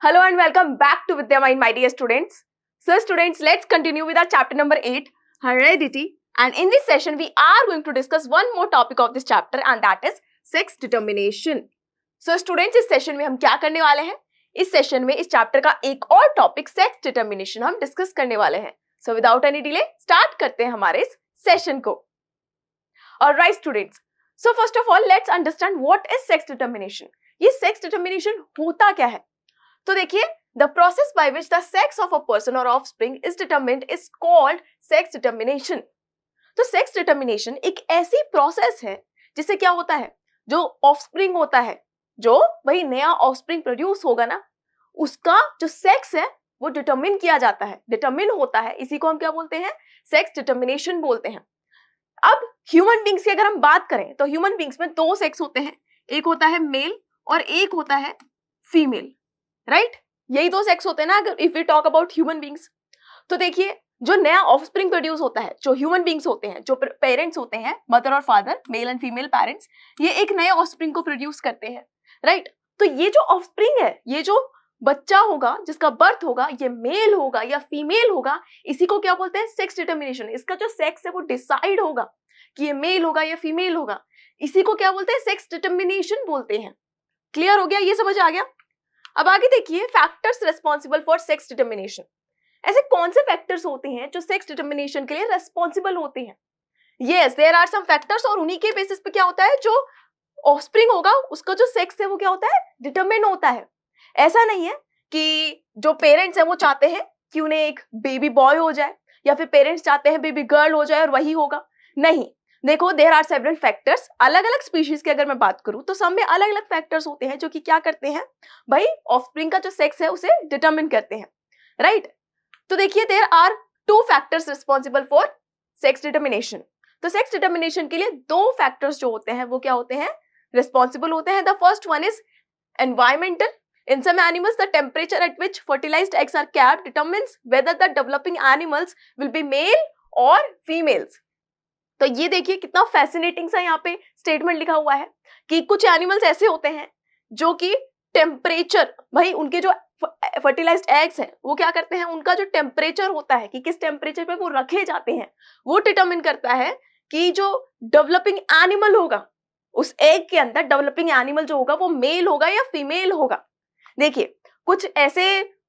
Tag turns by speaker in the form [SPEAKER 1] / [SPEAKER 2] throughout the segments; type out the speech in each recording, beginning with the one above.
[SPEAKER 1] Hello and welcome back to Vidya Mind, my dear students. So students, let's continue with our chapter number 8, heredity. And in this session, we are going to discuss one more topic of this chapter and that is sex determination. So students, इस session में हम क्या करने वाले हैं? इस session में इस चैप्टर का एक और टॉपिक सेक्स डिटर्मिनेशन हम डिस्कस करने वाले हैं. So without any delay, start करते हैं हमारे इस सेशन को. Alright students, so first of all, let's understand what is sex determination. ये सेक्स डिटर्मिनेशन होता क्या है? तो देखिए, the process by which the sex of a person or offspring is determined is called sex determination. तो sex determination एक ऐसी process है जिससे क्या होता है, जो ऑफस्प्रिंग होता है, जो वही नया ऑफस्प्रिंग प्रोड्यूस होगा ना, उसका जो सेक्स है वो डिटरमिन किया जाता है, डिटरमिन होता है. इसी को हम क्या बोलते हैं? सेक्स डिटर्मिनेशन बोलते हैं. अब ह्यूमन बींग्स की अगर हम बात करें तो ह्यूमन बींग्स में दो सेक्स होते हैं, एक होता है मेल और एक होता है फीमेल, राइट? यही दो सेक्स होते हैं ना अगर if we talk about human beings. तो देखिए, जो नया ऑफस्प्रिंग प्रोड्यूस होता है, जो ह्यूमन बींग्स होते हैं, जो पेरेंट्स होते हैं, मदर और father, male and female parents, ये एक नए ऑफस्प्रिंग को प्रोड्यूस करते हैं, राइट? तो ये जो ऑफस्प्रिंग है, ये जो बच्चा होगा, जिसका बर्थ होगा, ये मेल होगा या फीमेल होगा, इसी को क्या बोलते हैं? Sex determination. इसका जो सेक्स है वो डिसाइड होगा कि ये मेल होगा या फीमेल होगा. इसी को क्या बोलते हैं? सेक्स डिटर्मिनेशन बोलते हैं. क्लियर हो गया? ये समझ आ गया? अब आगे देखिए, factors responsible for sex determination. ऐसे कौन से फैक्टर्स होते हैं जो सेक्स डिटर्मिनेशन के लिए रिस्पॉन्सिबल होते हैं? Yes, there are some factors, और उन्हीं के बेसिस पे क्या होता है, जो ऑफस्प्रिंग होगा उसका जो सेक्स है वो क्या होता है? डिटरमिन होता है. ऐसा नहीं है कि जो पेरेंट्स हैं वो चाहते हैं कि उन्हें एक बेबी बॉय हो जाए या फिर पेरेंट्स चाहते हैं बेबी गर्ल हो जाए और वही होगा. नहीं, देखो, देयर आर सेवरल फैक्टर्स. अलग अलग स्पीशीज की अगर मैं बात करूं तो सब में अलग अलग फैक्टर्स होते हैं जो कि क्या करते हैं भाई, ऑफस्प्रिंग का जो सेक्स है उसे डिटरमिन करते हैं, राइट? तो देखिए, there are two factors responsible for sex determination. तो सेक्स डिटर्मिनेशन के लिए दो फैक्टर्स जो होते हैं वो क्या होते हैं? रिस्पॉन्सिबल होते हैं. The first one is environmental. In some animals, the temperature at which fertilized eggs are kept determines whether the developing animals will be male or females. तो ये देखिए कितना फैसिनेटिंग सा यहाँ पे स्टेटमेंट लिखा हुआ है कि कुछ एनिमल्स ऐसे होते हैं जो कि टेम्परेचर, भाई उनके जो फर्टिलाइज्ड एग्स हैं वो क्या करते हैं, उनका जो टेम्परेचर होता है कि किस टेम्परेचर पे वो रखे जाते हैं, वो डिटरमिन करता है कि जो डेवलपिंग एनिमल होगा, उस एग के अंदर डेवलपिंग एनिमल जो होगा वो मेल होगा या फीमेल होगा. देखिए, कुछ ऐसे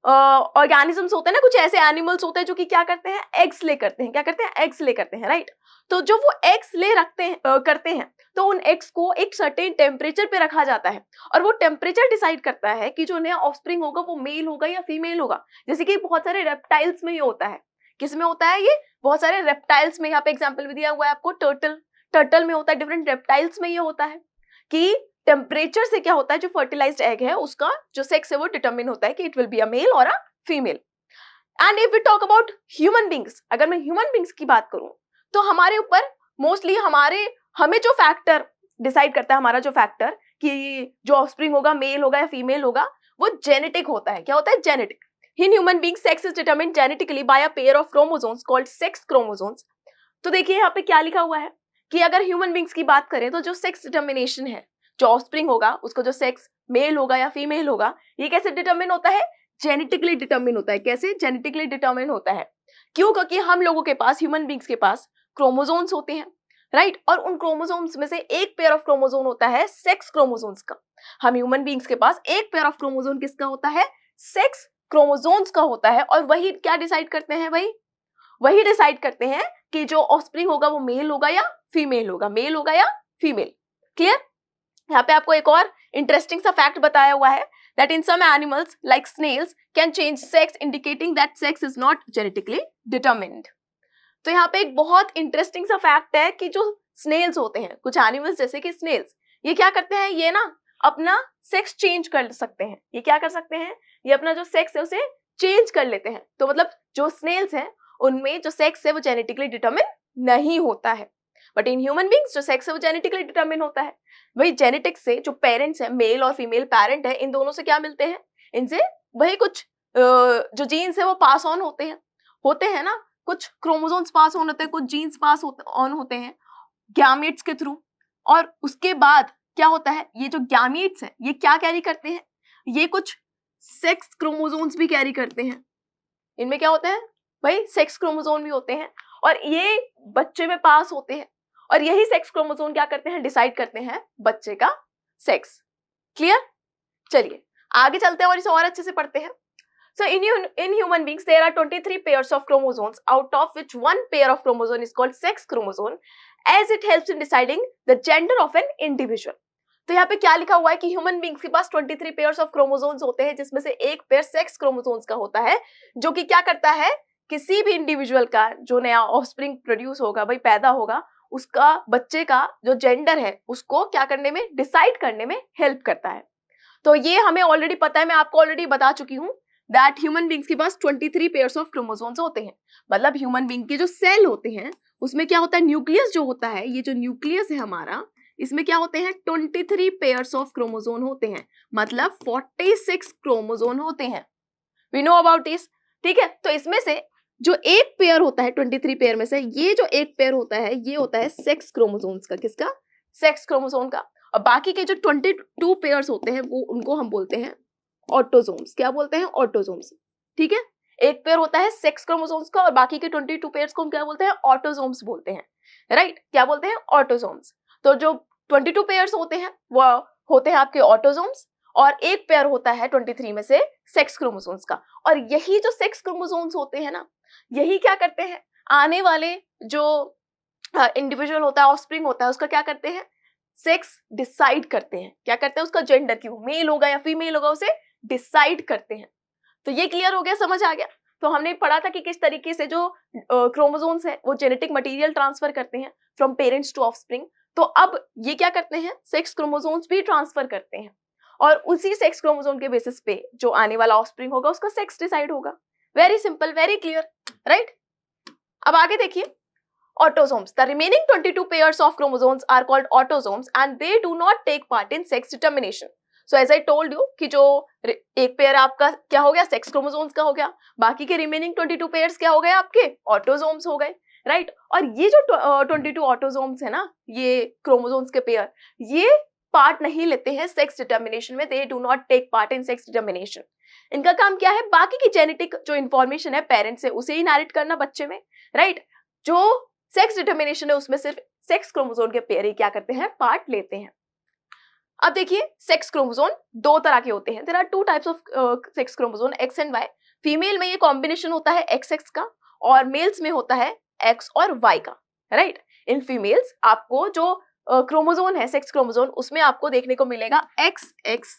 [SPEAKER 1] ऑर्गेनिजम्स होते हैं ना, कुछ ऐसे एनिमल्स होते हैं जो कि क्या करते हैं? एग्स ले करते हैं. क्या करते हैं? एग्स ले करते हैं, राइट? तो जो वो एग्स ले रखते हैं करते हैं, तो उन एग्स को एक सर्टेन टेम्परेचर पे रखा जाता है और वो टेम्परेचर डिसाइड करता है कि जो नया ऑफस्प्रिंग होगा वो मेल होगा या फीमेल होगा. जैसे कि बहुत सारे रेप्टाइल्स में ये होता है. किस में होता है ये? बहुत सारे रेप्टाइल्स में. यहाँ पे एग्जाम्पल भी दिया हुआ है आपको, टर्टल में होता है, डिफरेंट रेप्टाइल्स में ये होता है कि टेम्परेचर से क्या होता है, जो फर्टिलाइज्ड एग है उसका जो सेक्स है वो डिटरमिन होता है कि it will be a male और a female. And if we talk about human beings, अगर मैं ह्यूमन बींग्स की बात करूं तो हमारे ऊपर मोस्टली हमें जो फैक्टर डिसाइड करता है, हमारा जो फैक्टर कि जो ऑफस्प्रिंग होगा मेल होगा या फीमेल होगा, वो जेनेटिक होता है. क्या होता है? Genetic. In human beings sex is determined genetically by a pair of chromosomes called sex chromosomes. तो देखिए यहाँ पे क्या लिखा हुआ है कि अगर ह्यूमन बींग्स की बात करें तो जो सेक्स डिटर्मिनेशन है, जो ऑफस्प्रिंग होगा उसको जो सेक्स मेल होगा या फीमेल होगा, ये कैसे डिटरमिन होता है? जेनेटिकली डिटरमिन होता है. कैसे जेनेटिकली डिटरमिन होता है? क्यों? क्योंकि हम लोगों के पास, ह्यूमन बींग्स के पास क्रोमोसोम्स होते हैं, राइट? और उन क्रोमोसोम्स में से एक पेयर ऑफ क्रोमोसोम होता है सेक्स क्रोमोसोम्स का. हम ह्यूमन बींग्स के पास एक पेयर ऑफ क्रोमोसोम किसका होता है? सेक्स क्रोमोसोम्स का होता है. और वही क्या डिसाइड करते हैं भाई? वही डिसाइड करते हैं कि जो ऑफस्प्रिंग होगा वो मेल होगा या फीमेल होगा, मेल होगा या फीमेल. क्लियर? यहाँ पे आपको एक और इंटरेस्टिंग सा फैक्ट बताया हुआ है that in some animals like snails can change sex indicating that sex is not genetically determined. तो यहाँ पे एक बहुत इंटरेस्टिंग सा फैक्ट है कि जो स्नेल्स होते हैं, कुछ एनिमल्स जैसे कि स्नेल्स, ये क्या करते हैं? ये ना अपना सेक्स चेंज कर सकते हैं. ये क्या कर सकते हैं? ये अपना जो सेक्स है उसे चेंज कर लेते हैं. तो मतलब जो स्नेल्स हैं उनमें जो सेक्स है वो जेनेटिकली डिटरमिन नहीं होता है. बट इन ह्यूमन बींग्स जो सेक्स है वो जेनेटिकली डिटरमिन होता है. वही जेनेटिक्स से जो पेरेंट्स हैं, मेल और फीमेल पेरेंट है, इन दोनों से क्या मिलते हैं? इनसे वही कुछ जो जीन्स है वो पास ऑन होते हैं ना, कुछ क्रोमोसोम्स पास ऑन होते हैं, कुछ जीन्स पास ऑन होते हैं गैमेट्स के थ्रू. और उसके बाद क्या होता है? ये जो गैमेट्स हैं ये क्या कैरी करते हैं? ये कुछ सेक्स क्रोमोसोम्स भी कैरी करते हैं। इनमें क्या होते हैं भाई, सेक्स क्रोमोसोम भी होते हैं और ये बच्चे में पास होते हैं और यही सेक्स क्रोमोसोम क्या करते हैं, डिसाइड करते हैं बच्चे का सेक्स। क्लियर? चलिए आगे चलते हैं और इसे और अच्छे से पढ़ते हैं। So in human beings there are 23 pairs of chromosomes, out of which one pair of chromosome is called sex chromosome, as it helps in deciding the gender of an individual. तो यहाँ पे क्या लिखा हुआ है कि ह्यूमन बींग्स के पास 23 pairs of chromosomes होते हैं, जिसमें से एक पेयर सेक्स क्रोमोसोम्स का होता है, जो कि क्या करता है, किसी भी इंडिविजुअल का जो नया ऑफस्प्रिंग प्रोड्यूस होगा, भाई पैदा होगा, उसका बच्चे का जो जेंडर है उसको क्या करने में, डिसाइड करने में हेल्प करता है। तो ये हमें ऑलरेडी पता है, मैं आपको ऑलरेडी बता चुकी हूँ दैट ह्यूमन बींग्स के पास 23 पेयर्स ऑफ क्रोमोसोम्स होते हैं। मतलब ह्यूमन बींग के जो सेल होते हैं उसमें क्या होता है, न्यूक्लियस जो होता है, ये जो न्यूक्लियस है हमारा, इसमें क्या होते हैं, 23 पेयर्स ऑफ क्रोमोसोम होते हैं, मतलब 46 क्रोमोसोम होते हैं। वी नो अबाउट दिस, ठीक है। तो इसमें से जो एक पेयर होता है 23 पेयर में से, ये जो एक पेयर होता है ये होता है सेक्स क्रोमोसोम्स का। किसका? सेक्स क्रोमोसोम का। और बाकी के जो 22 पेयर्स होते हैं वो उनको हम बोलते हैं ऑटोसोम्स। क्या बोलते हैं? ऑटोसोम्स। ठीक है, एक पेयर होता है सेक्स क्रोमोसोम्स का और बाकी के 22 पेयर्स को हम क्या बोलते हैं? ऑटोसोम्स बोलते हैं। राइट, क्या बोलते हैं? ऑटोसोम्स। तो जो 22 पेयर्स होते हैं वो होते हैं आपके ऑटोसोम्स और एक पेयर होता है 23 में से सेक्स क्रोमोसोम्स का। और यही जो सेक्स क्रोमोसोम्स होते हैं ना, यही क्या करते हैं, आने वाले जो इंडिविजुअल होता है, ऑफस्प्रिंग होता है, उसका क्या करते हैं, सेक्स डिसाइड करते हैं। क्या करते हैं? उसका जेंडर, की मेल होगा या फीमेल होगा, उसे डिसाइड करते हैं। तो ये क्लियर हो गया, समझ आ गया। तो हमने पढ़ा था कि किस तरीके से जो क्रोमोसोम्स है वो जेनेटिक मटेरियल ट्रांसफर करते हैं फ्रॉम पेरेंट्स टू ऑफस्प्रिंग। तो अब ये क्या करते हैं, सेक्स क्रोमोसोम्स भी ट्रांसफर करते हैं और उसी सेक्स क्रोमोसोम के बेसिस पे जो आने वाला ऑफस्प्रिंग होगा उसका सेक्स डिसाइड होगा। Very simple, very clear, right. अब आगे देखिए, autosomes. The remaining 22 pairs of chromosomes are called autosomes and they do not take part in sex determination. So as I told you कि जो एक pair आपका क्या हो गया, सेक्स क्रोमोसोम्स का हो गया, बाकी के रिमेनिंग 22 पेयर्स क्या हो गए, आपके ऑटोसोम्स हो गए। राइट, और ये जो 22 ऑटोसोम्स है ना, ये क्रोमोसोम्स के पेयर, ये पार्ट नहीं लेते हैं सेक्स डिटर्मिनेशन में। They do not take part in sex determination. इनका काम क्या है, बाकी की जेनेटिक जो इंफॉर्मेशन है पेरेंट्स से उसे इनहेरिट करना बच्चे में। राइट, जो सेक्स डिटर्मिनेशन है उसमें सिर्फ सेक्स क्रोमोसोम के पेयर ही क्या करते हैं, पार्ट लेते हैं। अब देखिए, सेक्स क्रोमोसोम दो तरह के होते हैं। There are two types of sex chromosome, X and Y. Female में ये कॉम्बिनेशन होता है एक्स एक्स का और मेल्स में होता है एक्स और वाई का। राइट, इन फीमेल्स आपको जो क्रोमोसोम है, सेक्स क्रोमोसोम, उसमें आपको देखने को मिलेगा एक्स एक्स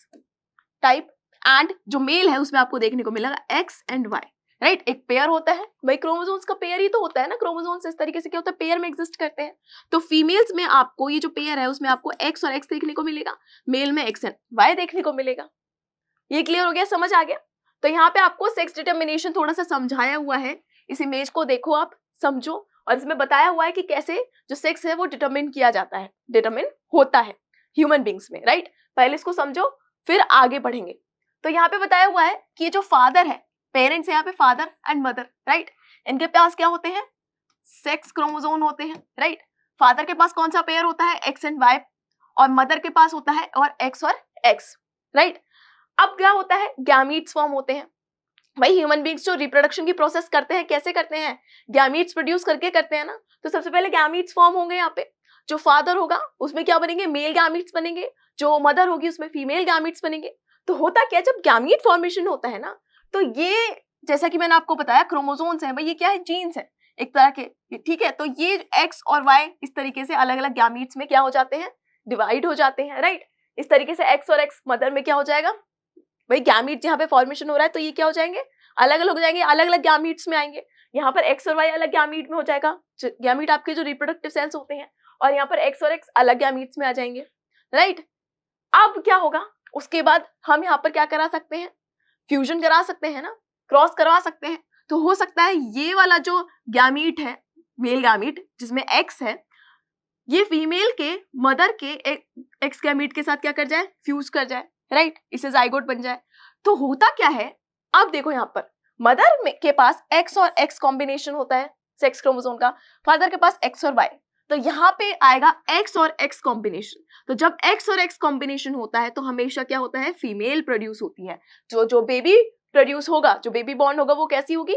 [SPEAKER 1] टाइप एंड जो मेल है उसमें आपको देखने को मिलेगा एक्स एंड वाई। राइट, एक पेयर होता है, भाई क्रोमोसोम्स का पेयर ही तो होता है ना, क्रोमोसोम्स इस तरीके से क्या होता है, पेयर में एग्जिस्ट करते हैं। तो फीमेल्स में आपको ये जो पेयर है उसमें आपको एक्स और एक्स देखने को मिलेगा, मेल में एक्स एंड वाई देखने को मिलेगा। ये क्लियर हो गया, समझ आ गया। तो यहाँ पे आपको सेक्स डिटर्मिनेशन थोड़ा सा समझाया हुआ है, इस इमेज को देखो, आप समझो, और इसमें बताया हुआ है कि कैसे जो सेक्स है वो डिटरमिन किया जाता है, डिटरमिन होता है ह्यूमन बींग्स में। राइट, पहले इसको समझो फिर आगे बढ़ेंगे। तो यहाँ पे बताया हुआ है कि जो फादर है, पेरेंट्स है यहाँ पे फादर एंड मदर, राइट, इनके पास क्या होते हैं, सेक्स क्रोमोसोम होते हैं। राइट, फादर के पास कौन सा पेयर होता है, एक्स एंड वाई, और मदर के पास होता है और एक्स और एक्स। राइट, अब क्या होता है, गैमीट्स फॉर्म होते हैं। भाई ह्यूमन बींग्स जो रिप्रोडक्शन की प्रोसेस करते हैं, कैसे करते हैं, गैमीट्स प्रोड्यूस करके करते हैं ना। तो सबसे पहले गैमीट्स फॉर्म होंगे यहाँ पे, जो फादर होगा उसमें क्या बनेंगे, मेल गैमीट्स बनेंगे, जो मदर होगी उसमें फीमेल गैमीट्स बनेंगे। तो होता क्या, जब गैमीट फॉर्मेशन होता है ना, तो ये जैसा कि मैंने आपको बताया क्रोमोसोम्स हैं, भाई ये क्या है, जीन्स है एक तरह के। ठीक है, तो ये एक्स और वाई इस तरीके से अलग अलग गैमीट्स में क्या हो जाते हैं, डिवाइड हो जाते हैं। राइट, इस तरीके से एक्स और एक्स मदर में क्या हो जाएगा, भाई गैमीट जहाँ पे फॉर्मेशन हो रहा है तो ये क्या हो जाएंगे, अलग अलग हो जाएंगे, अलग अलग गैमीट्स में आएंगे। यहाँ पर एक्स और वाई अलग गैमीट में हो जाएगा, गैमीट आपके जो रिप्रोडक्टिव सेल्स होते हैं, और यहाँ पर एक्स और एक्स अलग गैमीट्स में आ जाएंगे। राइट, अब क्या होगा, उसके बाद हम यहाँ पर क्या करा सकते हैं, फ्यूजन करा सकते हैं ना, क्रॉस करवा सकते हैं। तो हो सकता है ये वाला जो गैमीट है, मेल गैमीट जिसमें एक्स है, ये फीमेल के मदर के एक्स गैमीट के साथ क्या कर जाए, फ्यूज कर जाए। राइट, इससे जाइगोट बन जाए। तो होता क्या है, अब देखो यहाँ पर मदर के पास एक्स और एक्स कॉम्बिनेशन होता है सेक्स क्रोमोसोम का, फादर के पास एक्स और वाई, तो यहाँ पे आएगा एक्स और एक्स कॉम्बिनेशन। तो जब एक्स और एक्स कॉम्बिनेशन होता है तो हमेशा क्या होता है, फीमेल प्रोड्यूस होती है। जो बेबी प्रोड्यूस होगा, जो बेबी बॉर्न होगा, वो कैसी होगी,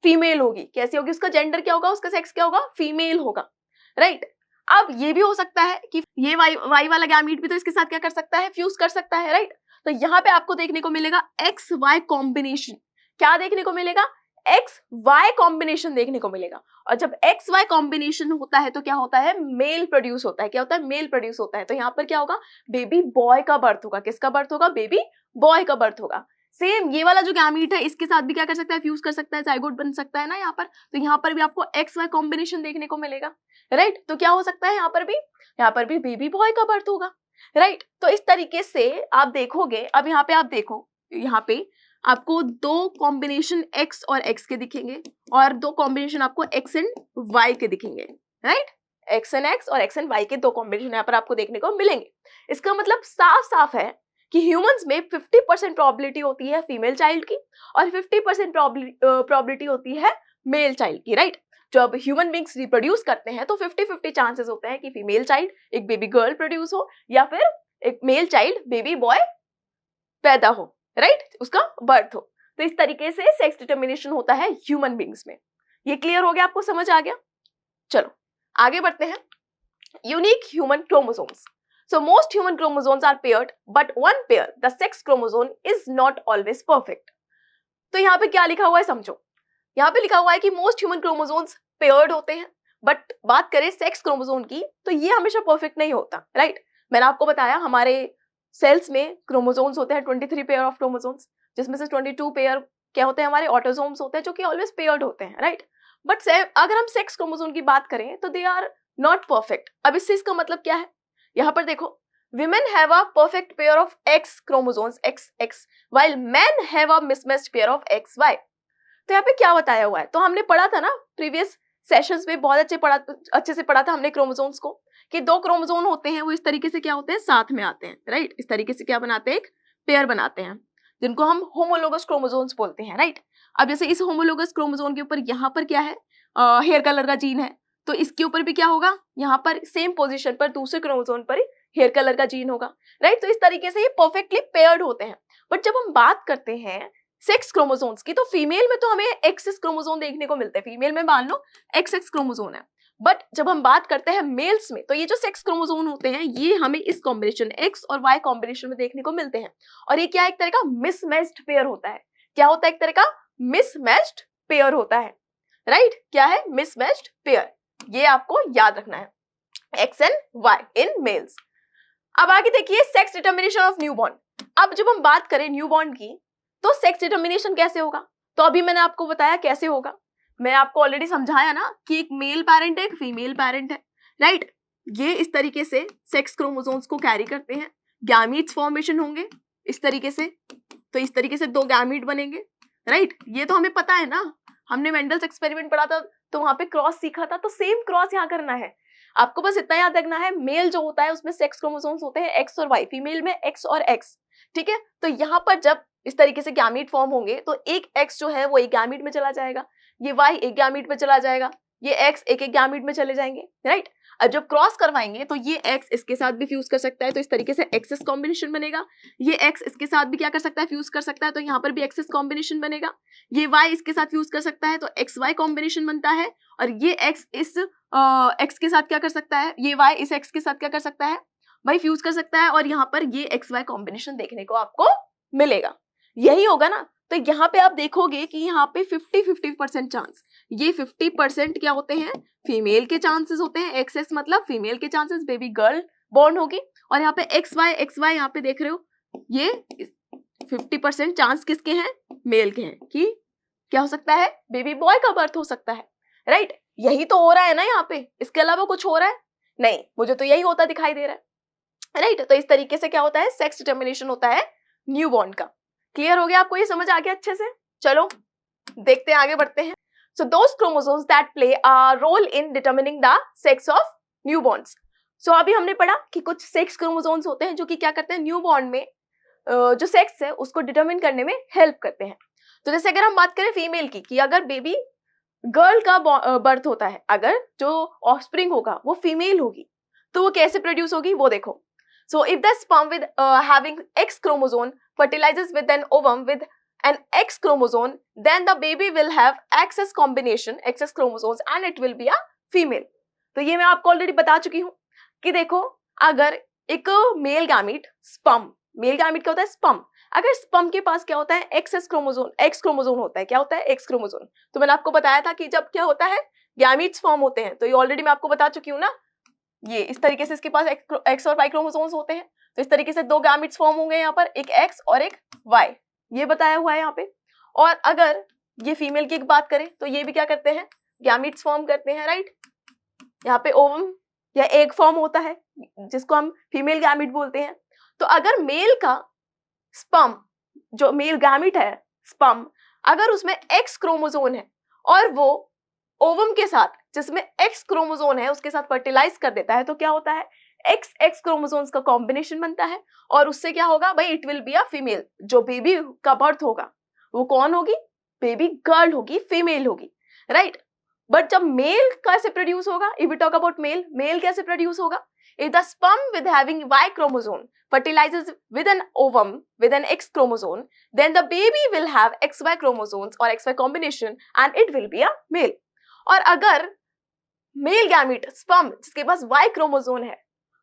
[SPEAKER 1] फीमेल होगी। कैसी होगी, उसका जेंडर क्या होगा, उसका सेक्स क्या होगा, फीमेल होगा, राइट। अब ये भी हो सकता है कि ये वाई वाला गैमीट भी तो इसके साथ क्या कर सकता है, फ्यूज कर सकता है, राइट। तो यहाँ पे आपको देखने को मिलेगा एक्स वाई कॉम्बिनेशन। क्या देखने को मिलेगा, एक्स वाई कॉम्बिनेशन देखने को मिलेगा। और जब एक्स वाई कॉम्बिनेशन होता है तो क्या होता है, मेल प्रोड्यूस होता है। क्या होता है, मेल प्रोड्यूस होता है। तो यहाँ पर क्या होगा, बेबी बॉय का बर्थ होगा। किसका बर्थ होगा, बेबी बॉय का बर्थ होगा। सेम ये वाला जो गैमीट है इसके साथ भी क्या कर सकता है, फ्यूज कर सकता है, जाइगोट बन सकता है ना यहाँ पर। तो यहाँ पर भी आपको एक्स वाई कॉम्बिनेशन देखने को मिलेगा, राइट। तो क्या हो सकता है, यहाँ पर भी बेबी बॉय का बर्थ होगा, राइट। तो इस तरीके से आप देखोगे। अब यहाँ पे आप देखो, यहाँ पे आपको दो कॉम्बिनेशन एक्स और एक्स के दिखेंगे और दो कॉम्बिनेशन आपको एक्स एंड वाई के दिखेंगे, राइट। एक्स एंड एक्स और एक्स एंड वाई के दो कॉम्बिनेशन यहाँ पर आपको देखने को मिलेंगे। इसका मतलब साफ साफ है कि ह्यूमंस में 50% प्रोबेबिलिटी होती है फीमेल चाइल्ड की और 50% प्रोबेबिलिटी होती है मेल चाइल्ड की, राइट। जब ह्यूमन बींग्स रिप्रोड्यूस करते हैं तो 50-50 चांसेस होते हैं कि फीमेल चाइल्ड एक बेबी गर्ल प्रोड्यूस हो या फिर एक मेल चाइल्ड बेबी बॉय पैदा हो, राइट, उसका बर्थ हो। तो इस तरीके से सेक्स डिटर्मिनेशन होता है ह्यूमन बींग्स में। ये क्लियर हो गया, आपको समझ आ गया। चलो आगे बढ़ते हैं। Unique human chromosomes. So most human chromosomes are paired, but one pair, the sex chromosome, is not always perfect. तो यहाँ पे क्या लिखा हुआ है समझो। यहाँ पे लिखा हुआ है कि most human chromosomes paired होते हैं, बट बात करें सेक्स क्रोमोसोम की तो ये हमेशा परफेक्ट नहीं होता, राइट। मैंने आपको बताया हमारे सेल्स में क्रोमोसोम्स होते हैं 23 पेयर ऑफ क्रोमोसोम्स, जिसमें से 22 पेयर क्या होते हैं, हमारे ऑटोसोम्स होते हैं जो कि ऑलवेज पेयर्ड होते हैं, राइट। बट अगर हम सेक्स क्रोमोसोम की बात करें तो दे आर नॉट परफेक्ट। अब इससे इसका मतलब क्या है, यहाँ पर देखो, women have a perfect pair of X chromosomes XX while men have a mismatched pair of XY। तो यहाँ पे क्या बताया हुआ है, तो हमने पढ़ा था ना प्रीवियस सेशंस में, बहुत अच्छे से पढ़ा था हमने क्रोमोसोम्स को, कि दो क्रोमोसोम होते हैं वो इस तरीके से क्या होते हैं, साथ में आते हैं, राइट। इस तरीके से क्या बनाते हैं, एक पेयर बनाते हैं जिनको हम होमोलोगस क्रोमोसोम्स बोलते हैं, राइट। अब जैसे इस होमोलोगस क्रोमोसोम के ऊपर यहाँ पर क्या है, हेयर कलर का जीन है, तो इसके ऊपर भी क्या होगा, यहाँ पर सेम पोजीशन पर दूसरे क्रोमोसोम पर हेयर कलर का जीन होगा, राइट। तो इस तरीके से ये परफेक्टली पेयर्ड होते हैं। बट जब हम बात करते हैं सेक्स क्रोमोसोम्स की तो फीमेल में तो हमें एक्सएक्स क्रोमोसोम देखने को मिलते हैं। फीमेल में मान लो एक्सएक्स क्रोमोसोम है, बट जब हम बात करते हैं मेल्स में तो ये जो सेक्स क्रोमोसोम होते हैं ये हमें इस कॉम्बिनेशन एक्स और वाई कॉम्बिनेशन में देखने को मिलते हैं। और ये क्या, एक तरह का मिसमैच्ड पेयर होता है। क्या होता है, एक तरह का मिसमैच्ड पेयर होता है, राइट। क्या है, मिसमैच्ड पेयर। ये आपको याद रखना है, X and Y in males. अब आगे देखिए सेक्स डिटर्मिनेशन ऑफ न्यूबॉर्न। अब जब हम बात करें न्यूबॉर्न की तो सेक्स डिटर्मिनेशन कैसे होगा, तो अभी मैंने आपको बताया कैसे होगा। मैं आपको ऑलरेडी समझाया ना कि एक मेल पेरेंट है, एक फीमेल पेरेंट है, राइट। ये इस तरीके से सेक्स क्रोमोसोम्स को कैरी करते हैं, गैमीट्स फॉर्मेशन होंगे इस तरीके से, तो इस तरीके से दो गैमीट बनेंगे, राइट। ये तो हमें पता है ना, हमने मेंडल्स एक्सपेरिमेंट पढ़ा था तो वहां पे क्रॉस सीखा था, तो सेम क्रॉस यहाँ करना है। आपको बस इतना याद रखना है, मेल जो होता है उसमें सेक्स क्रोमोसोम्स होते हैं एक्स और वाई, फीमेल में एक्स और एक्स, ठीक है। तो यहाँ पर जब इस तरीके से गैमीट फॉर्म होंगे तो एक एक्स जो है वो एक गैमीट में चला जाएगा, ये वाई एक गैमीट में चला जाएगा, ये एक्स एक एक गैमीट में चले जाएंगे, राइट। अब जब क्रॉस करवाएंगे तो ये एक्स इसके साथ भी फ्यूज कर सकता है, तो इस तरीके से एक्सेस कॉम्बिनेशन बनेगा। ये एक्स इसके साथ भी क्या कर सकता है, फ्यूज कर सकता है, तो यहाँ पर भी एक्सेस कॉम्बिनेशन बनेगा। ये वाई इसके साथ फ्यूज कर सकता है तो एक्स वाई कॉम्बिनेशन बनता है। और ये एक्स इस एक्स के साथ क्या कर सकता है, ये वाई इस एक्स के साथ क्या कर सकता है, भाई फ्यूज कर सकता है। और यहाँ पर ये एक्स वाई कॉम्बिनेशन देखने को आपको मिलेगा, यही होगा ना। तो यहाँ पे आप देखोगे कि यहाँ पे 50-50% चांस, ये 50% क्या होते हैं, फीमेल के चांसेस होते हैं, एक्स मतलब फीमेल के चांसेस, बेबी गर्ल बॉर्न होगी। और यहाँ पे एक्स वाई यहाँ पे देख रहे हो, ये 50% चांस किसके हैं, मेल के हैं, कि क्या हो सकता है, बेबी बॉय का बर्थ हो सकता है, राइट। यही तो हो रहा है ना यहाँ पे, इसके अलावा कुछ हो रहा है नहीं, मुझे तो यही होता दिखाई दे रहा है, राइट। तो इस तरीके से क्या होता है, सेक्स डिटर्मिनेशन होता है न्यूबॉर्न का। क्लियर हो गया आपको, ये समझ आ गया अच्छे से। चलो देखते हैं, आगे बढ़ते हैं। So those chromosomes that play a role in determining the sex of newborns. So अभी हमने पढ़ा कि कुछ सेक्स क्रोमोसोम्स होते हैं जो कि क्या करते हैं, न्यूबॉर्न में जो सेक्स है उसको डिटरमिन करने में हेल्प करते हैं। तो जैसे अगर हम बात करें फीमेल की, कि अगर बेबी गर्ल का बर्थ होता है, अगर जो ऑफस्प्रिंग होगा वो फीमेल होगी तो वो कैसे प्रोड्यूस होगी, वो देखो। So if the sperm with having X chromosome fertilizes with an ovum with an X chromosome, then the baby will have XS combination, XS chromosomes, and it will be a female. तो ये मैं आपको already बता चुकी हूँ कि देखो, अगर एक male gamete sperm, male gamete क्या होता है? स्पर्म। अगर स्पर्म के पास क्या होता है? एक्स क्रोमोसोम होता है। क्या होता है? X chromosome. तो मैंने आपको बताया था कि जब क्या होता है, गैमीट्स फॉर्म होते हैं, तो ये ऑलरेडी मैं आपको बता चुकी हूँ ना, ये इस तरीके से इसके पास एक्स और वाई क्रोमोसोम्स होते हैं। तो इस तरीके से दो गैमीट्स फॉर्म होंगे यहाँ पर, एक एक्स और एक वाई, ये बताया हुआ है यहाँ पे। और अगर ये फीमेल की बात करें तो ये भी क्या करते हैं? गैमीट्स फॉर्म करते हैं, राइट। यहाँ पे ओवम या एग फॉर्म होता है, जिसको हम फीमेल गैमीट बोलते हैं। तो अगर मेल का स्पर्म, जो मेल गैमीट है स्पर्म, अगर उसमें एक्स क्रोमोसोम है और वो ओवम के साथ, जिसमें एक्स क्रोमोसोम है, उसके साथ फर्टिलाइज कर देता है, तो क्या होता है? एक्स एक्स क्रोमोसोम्स का कॉम्बिनेशन बनता है और उससे क्या होगा भाई? It will be a female. जो बेबी का बर्थ होगा वो कौन होगी? बेबी गर्ल होगी, फीमेल होगी, राइट। बट जब मेल कैसे प्रोड्यूस होगा? If we talk about male, male कैसे प्रोड्यूस होगा? If the sperm with having Y chromosome fertilizes with an ovum with an X chromosome, then the baby will have XY chromosomes or XY combination and it will be a male. और अगर male gamete sperm जिसके पास Y chromosome है,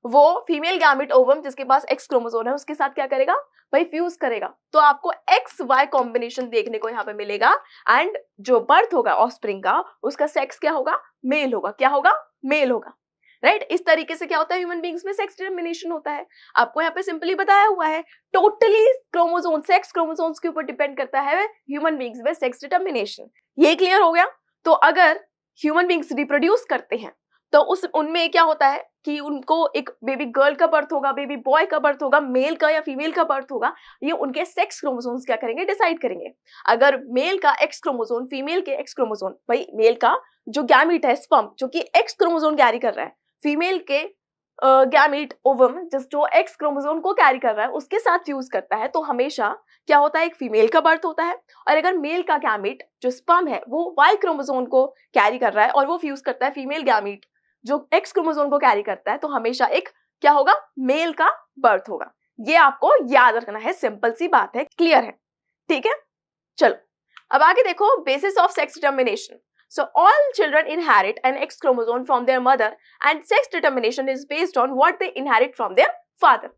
[SPEAKER 1] वो female gamete ovum जिसके पास X chromosome है, उसके साथ क्या करेगा भाई? फ्यूज करेगा। तो आपको XY कॉम्बिनेशन देखने को यहाँ पे मिलेगा एंड जो बर्थ होगा ऑफस्प्रिंग का, उसका सेक्स क्या होगा? मेल होगा। क्या होगा? मेल होगा, राइट। इस तरीके से क्या होता है? ह्यूमन बींग्स में सेक्स डिटर्मिनेशन होता है। आपको यहाँ पे सिंपली बताया हुआ है, टोटली क्रोमोसोम, सेक्स क्रोमोसोम्स के ऊपर डिपेंड करता है ह्यूमन बींग्स में सेक्स डिटर्मिनेशन। ये क्लियर हो गया? तो अगर ह्यूमन बींग्स रिप्रोड्यूस करते हैं तो उनमें क्या होता है कि उनको एक बेबी गर्ल का बर्थ होगा, बेबी बॉय का बर्थ होगा, मेल का या फीमेल का बर्थ होगा, ये उनके सेक्स क्रोमोसोम्स क्या करेंगे? डिसाइड करेंगे। अगर मेल का एक्स क्रोमोसोम, फीमेल के एक्स क्रोमोसोम, भाई मेल का जो गैमीट है स्पर्म जो कि एक्स क्रोमोसोम कैरी कर रहा है, फीमेल के गैमीट ओवम जो एक्स क्रोमोसोम को कैरी कर रहा है, उसके साथ फ्यूज करता है, तो हमेशा क्या होता है? एक फीमेल का बर्थ होता है। और अगर मेल का गैमीट जो स्पर्म है वो वाई क्रोमोसोम को कैरी कर रहा है और वो फ्यूज करता है फीमेल गैमीट जो एक्स क्रोमोसोम को कैरी करता है, तो हमेशा एक क्या होगा? मेल का बर्थ होगा। ये आपको याद रखना है, सिंपल सी बात है, क्लियर है? ठीक है, चलो अब आगे देखो, basis of sex determination. So all children inherit an X chromosome from their mother and sex determination is based on what they inherit from their father.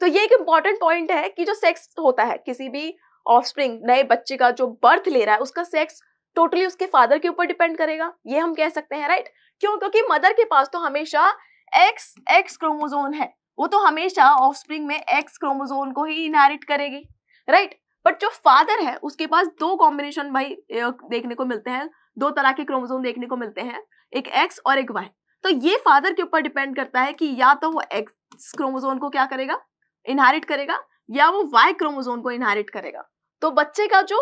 [SPEAKER 1] तो ये एक important point है कि जो सेक्स होता है किसी भी ऑफस्प्रिंग, नए बच्चे का जो बर्थ ले रहा है, उसका सेक्स टोटली उसके फादर के ऊपर डिपेंड करेगा, ये हम कह सकते हैं, राइट। क्यों? क्योंकि मदर के पास तो हमेशा एक्स क्रोमोसोम है, वो तो हमेशा ऑफस्प्रिंग में एक्स क्रोमोसोम को ही इनहेरिट करेगी, राइट। बट जो फादर है उसके पास दो कॉम्बिनेशन भाई देखने को मिलते हैं, दो तरह के क्रोमोसोम देखने को मिलते हैं, एक एक्स और एक वाई। तो ये फादर के ऊपर डिपेंड करता है कि या तो वो एक्स क्रोमोसोम को क्या करेगा? इनहेरिट करेगा, या वो वाई क्रोमोसोम को इनहेरिट करेगा। तो बच्चे का जो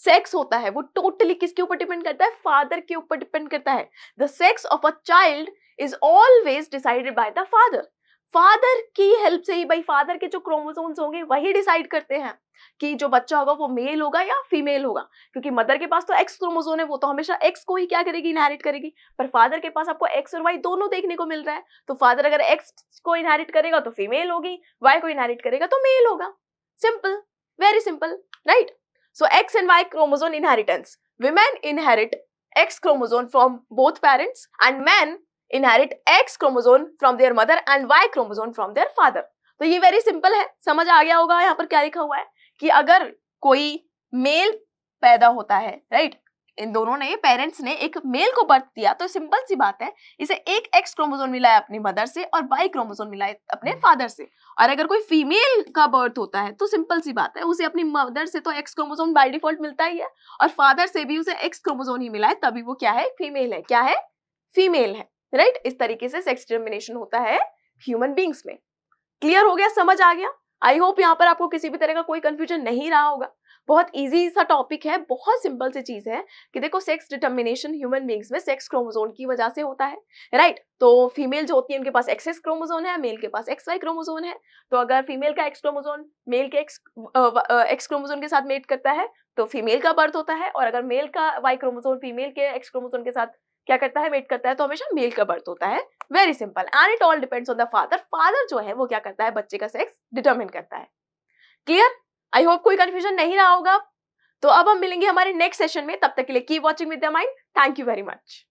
[SPEAKER 1] सेक्स होता है वो टोटली किसके ऊपर डिपेंड करता है? फादर के ऊपर डिपेंड करता है। The sex of a child is always decided by the father. Father की हेल्प से ही भाई, फादर के जो क्रोमोसोम्स होंगे वही डिसाइड करते हैं कि जो बच्चा होगा वो मेल होगा या फीमेल होगा। क्योंकि मदर के पास तो एक्स क्रोमोसोम है, वो तो हमेशा एक्स को ही क्या करेगी? इनहेरिट करेगी। पर फादर के पास आपको एक्स और वाई दोनों देखने को मिल रहा है, तो फादर अगर एक्स को इनहेरिट करेगा तो फीमेल होगी, वाई को इनहेरिट करेगा तो मेल होगा। Simple, very simple, right. So X and Y chromosome inheritance, women inherit X chromosome from both parents and man inherit X chromosome from their mother and Y chromosome from their father। तो ये very simple है, समझ आ गया होगा यहाँ पर क्या लिखा हुआ है कि अगर कोई मेल पैदा होता है, राइट, इन दोनों ने, पेरेंट्स ने एक मेल को बर्थ दिया, तो सिंपल सी बात है, इसे एक एक्स क्रोमोसोम मिला है अपनी मदर से और वाई क्रोमोसोम मिला है अपने फादर से। और अगर कोई फीमेल का बर्थ होता है तो सिंपल सी बात है, उसे अपनी मदर से तो एक्स क्रोमोसोम बाय डिफॉल्ट मिलता ही है और फादर से भी उसे एक्स क्रोमोसोम ही मिला है, तभी वो क्या है? फीमेल है। क्या है? फीमेल है, राइट। इस तरीके से सेक्स डिटर्मिनेशन होता है ह्यूमन बींग्स में। क्लियर हो गया? समझ आ गया? आई होप यहाँ पर आपको किसी भी तरह का कोई कंफ्यूजन नहीं रहा होगा। बहुत इजी सा टॉपिक है, बहुत सिंपल सी चीज है कि देखो, सेक्स डिटर्मिनेशन ह्यूमन बींग्स में सेक्स क्रोमोसोम की वजह से होता है, राइट। तो फीमेल जो होती है उनके पास एक्स क्रोमोसोम है, मेल के पास एक्स वाई क्रोमोसोम है। तो अगर फीमेल का एक्स क्रोमोसोम मेल के एक्स क्रोमोसोम के साथ मेट करता है तो फीमेल का बर्थ होता है, और अगर मेल का वाई क्रोमोसोम फीमेल के एक्स क्रोमोसोम के साथ क्या करता है, वेट करता है, तो हमेशा मेल का बर्थ होता है। Very simple. And it all depends on the father. Father जो है वो क्या करता है, बच्चे का सेक्स डिटरमिन करता है। क्लियर? आई होप कोई कंफ्यूजन नहीं रहा होगा। तो अब हम मिलेंगे हमारे नेक्स्ट सेशन में, तब तक के लिए keep watching with the mind. Thank you very much.